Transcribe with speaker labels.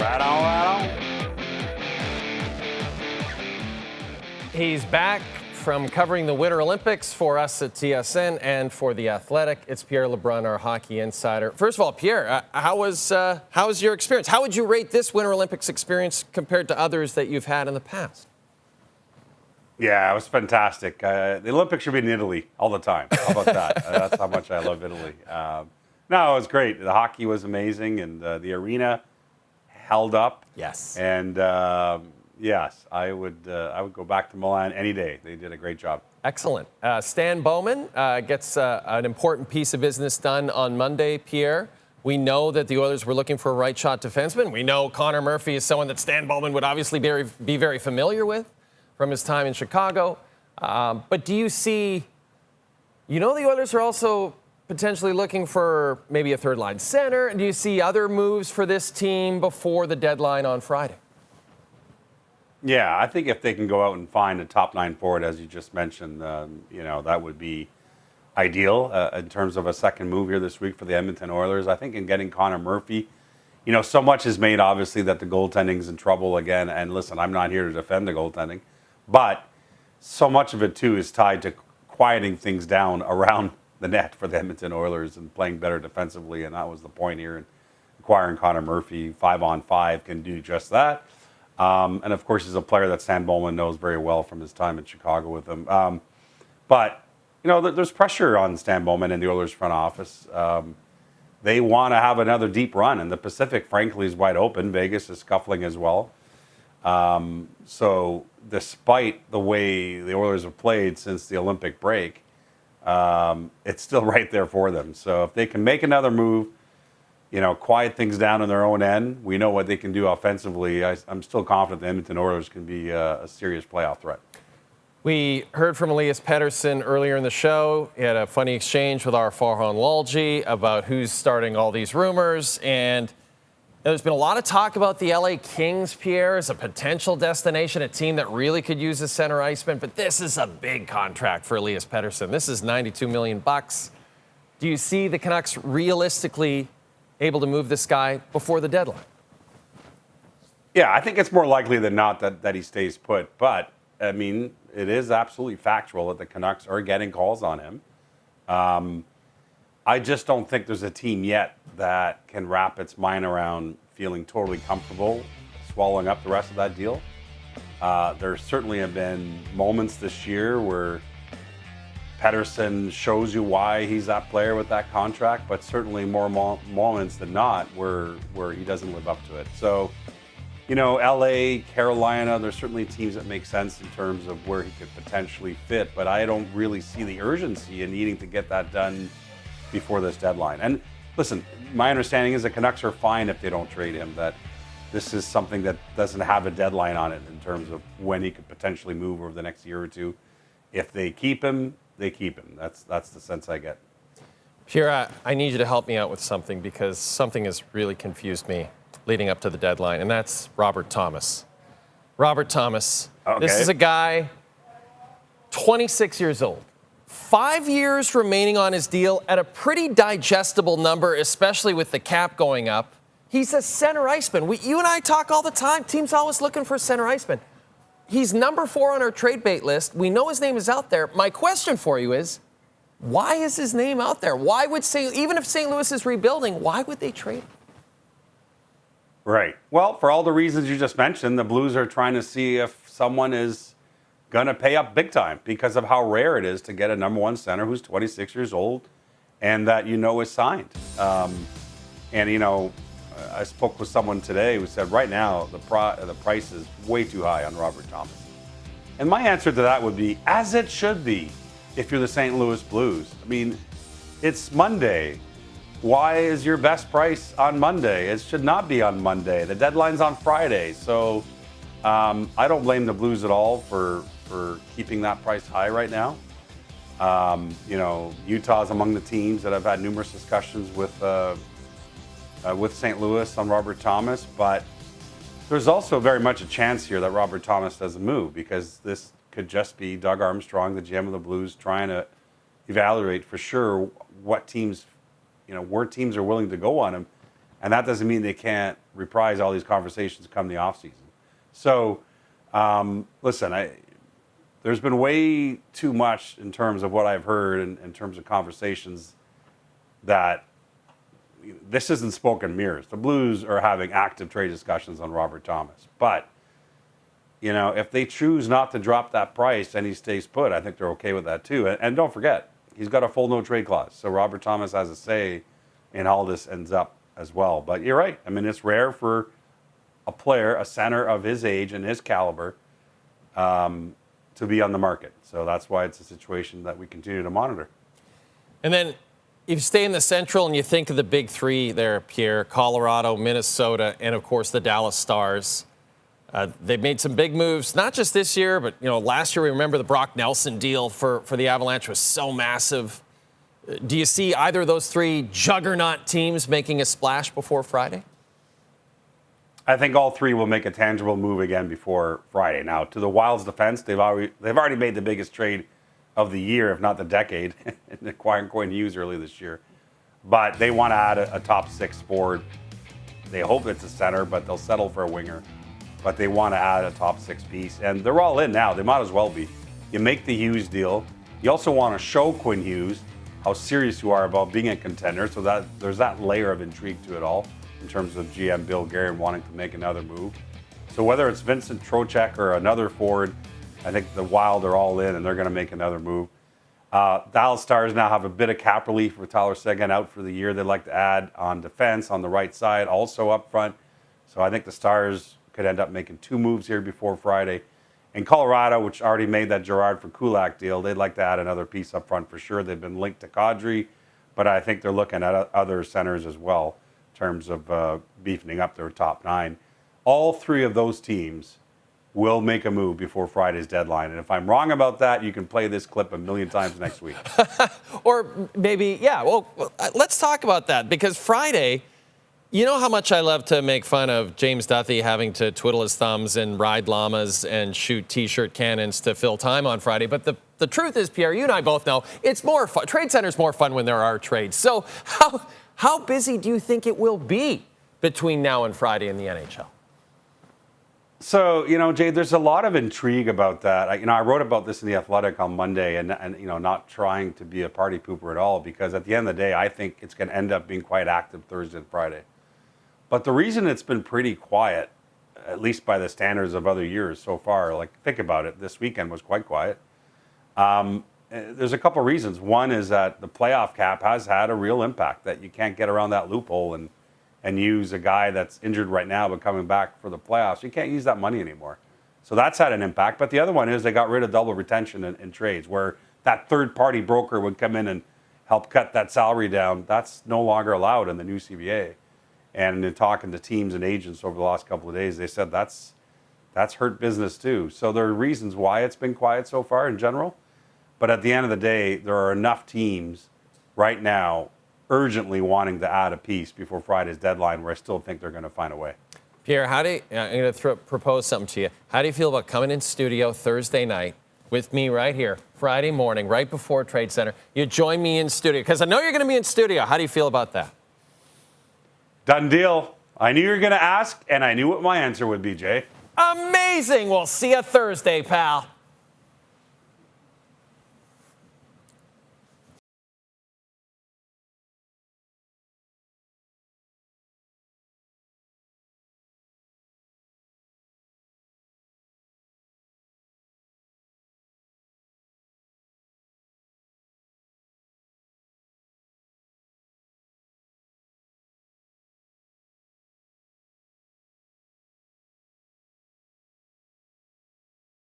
Speaker 1: Right on, right on.
Speaker 2: He's back from covering the Winter Olympics for us at TSN and for The Athletic. It's Pierre LeBrun, our hockey insider. First of all, Pierre, how was your experience? How would you rate this Winter Olympics experience compared to others that you've had in the past?
Speaker 1: Yeah, it was fantastic. The Olympics should be in Italy all the time. How about that? That's how much I love Italy. No, it was great. The hockey was amazing, and the arena held up.
Speaker 2: Yes.
Speaker 1: And yes, I would go back to Milan any day. They did a great job.
Speaker 2: Excellent. Stan Bowman gets an important piece of business done on Monday, Pierre. We know that the Oilers were looking for a right-shot defenseman. We know Connor Murphy is someone that Stan Bowman would obviously be very familiar with from his time in Chicago. But do you see, the Oilers are also potentially looking for maybe a third-line center. Do you see other moves for this team before the deadline on Friday?
Speaker 1: Yeah, I think if they can go out and find a top-line forward, as you just mentioned, that would be ideal in terms of a second move here this week for the Edmonton Oilers. I think in getting Connor Murphy, so much is made, obviously, that the goaltending's in trouble again. And listen, I'm not here to defend the goaltending. But so much of it, too, is tied to quieting things down around the net for the Edmonton Oilers and playing better defensively. And that was the point here. And acquiring Connor Murphy 5-on-5 can do just that. And, of course, he's a player that Stan Bowman knows very well from his time in Chicago with him. But there's pressure on Stan Bowman and the Oilers front office. They want to have another deep run. And the Pacific, frankly, is wide open. Vegas is scuffling as well. So despite the way the Oilers have played since the Olympic break, it's still right there for them. So if they can make another move, quiet things down on their own end, we know what they can do offensively. I'm still confident the Edmonton Oilers can be a serious playoff threat.
Speaker 2: We heard from Elias Pettersson earlier in the show. He had a funny exchange with our Farhan Lalji about who's starting all these rumors. And there's been a lot of talk about the LA Kings, Pierre, as a potential destination, a team that really could use a center iceman. But this is a big contract for Elias Pettersson. This is $92 million. Do you see the Canucks realistically able to move this guy before the deadline?
Speaker 1: Yeah, I think it's more likely than not that he stays put. But, I mean, it is absolutely factual that the Canucks are getting calls on him. I just don't think there's a team yet that can wrap its mind around feeling totally comfortable swallowing up the rest of that deal. There certainly have been moments this year where Pettersson shows you why he's that player with that contract, but certainly more moments than not where he doesn't live up to it. So, LA, Carolina, there's certainly teams that make sense in terms of where he could potentially fit, but I don't really see the urgency in needing to get that done before this deadline. And listen, my understanding is the Canucks are fine if they don't trade him, that this is something that doesn't have a deadline on it in terms of when he could potentially move over the next year or two. If they keep him, they keep him. That's the sense I get.
Speaker 2: Pierre, I need you to help me out with something because something has really confused me leading up to the deadline, and that's Robert Thomas. Robert Thomas. Okay. This is a guy, 26 years old. 5 years remaining on his deal at a pretty digestible number, especially with the cap going up. He's a center iceman. You and I talk all the time. Teams always looking for a center iceman. He's number 4 on our trade bait list. We know his name is out there. My question for you is, why is his name out there? Why would even if St. Louis is rebuilding, why would they trade him?
Speaker 1: Right. Well, for all the reasons you just mentioned, the Blues are trying to see if someone is going to pay up big time because of how rare it is to get a number 1 center who's 26 years old and that is signed. I spoke with someone today who said right now the price is way too high on Robert Thomas. And my answer to that would be, as it should be if you're the St. Louis Blues. I mean, it's Monday. Why is your best price on Monday? It should not be on Monday. The deadline's on Friday. So I don't blame the Blues at all for keeping that price high right now. Utah's among the teams that have had numerous discussions with St. Louis on Robert Thomas, but there's also very much a chance here that Robert Thomas doesn't move because this could just be Doug Armstrong, the GM of the Blues, trying to evaluate for sure what teams, where teams are willing to go on him And that doesn't mean they can't reprise all these conversations come the offseason. So, listen, there's been way too much in terms of what I've heard in terms of conversations that this isn't smoke and mirrors. The Blues are having active trade discussions on Robert Thomas. But, if they choose not to drop that price and he stays put, I think they're okay with that too. And don't forget, he's got a full no trade clause. So Robert Thomas has a say in how this ends up as well. But you're right. I mean, it's rare for a player, a center of his age and his caliber, to be on the market. So that's why it's a situation that we continue to monitor.
Speaker 2: And then if you stay in the Central and you think of the big three there, Pierre, Colorado, Minnesota, and of course the Dallas Stars. They've made some big moves, not just this year, but last year we remember the Brock Nelson deal for the Avalanche was so massive. Do you see either of those three juggernaut teams making a splash before Friday?
Speaker 1: I think all three will make a tangible move again before Friday. Now, to the Wild's defense, they've already made the biggest trade of the year, if not the decade, in acquiring Quinn Hughes early this year. But they want to add a top six forward. They hope it's a center, but they'll settle for a winger. But they want to add a top six piece. And they're all in now. They might as well be. You make the Hughes deal. You also want to show Quinn Hughes how serious you are about being a contender. So that there's that layer of intrigue to it all in terms of GM Bill Guerin wanting to make another move. So whether it's Vincent Trocheck or another forward, I think the Wild are all in and they're going to make another move. Dallas Stars now have a bit of cap relief with Tyler Seguin out for the year. They'd like to add on defense on the right side, also up front. So I think the Stars could end up making two moves here before Friday. In Colorado, which already made that Gerard for Kulak deal, they'd like to add another piece up front for sure. They've been linked to Kadri, but I think they're looking at other centers as well in terms of beefing up their top nine. All three of those teams will make a move before Friday's deadline. And if I'm wrong about that, you can play this clip a million times next week.
Speaker 2: Or maybe, let's talk about that because Friday, you know how much I love to make fun of James Duthie having to twiddle his thumbs and ride llamas and shoot T-shirt cannons to fill time on Friday. But the truth is, Pierre, you and I both know it's more fun. Trade Center's more fun when there are trades. So how busy do you think it will be between now and Friday in the NHL?
Speaker 1: So, Jay, there's a lot of intrigue about that. I wrote about this in The Athletic on Monday and not trying to be a party pooper at all because at the end of the day, I think it's going to end up being quite active Thursday and Friday. But the reason it's been pretty quiet, at least by the standards of other years so far, like think about it, this weekend was quite quiet. There's a couple of reasons. One is that the playoff cap has had a real impact, that you can't get around that loophole and use a guy that's injured right now but coming back for the playoffs. You can't use that money anymore. So that's had an impact. But the other one is they got rid of double retention in trades where that third-party broker would come in and help cut that salary down. That's no longer allowed in the new CBA. And in talking to teams and agents over the last couple of days, they said that's hurt business too. So there are reasons why it's been quiet so far in general. But at the end of the day, there are enough teams right now urgently wanting to add a piece before Friday's deadline where I still think they're going to find a way.
Speaker 2: Pierre, I'm going to propose something to you. How do you feel about coming in studio Thursday night with me right here, Friday morning, right before Trade Center? You join me in studio because I know you're going to be in studio. How do you feel about that?
Speaker 1: Done deal. I knew you were going to ask, and I knew what my answer would be, Jay.
Speaker 2: Amazing. We'll see you Thursday, pal.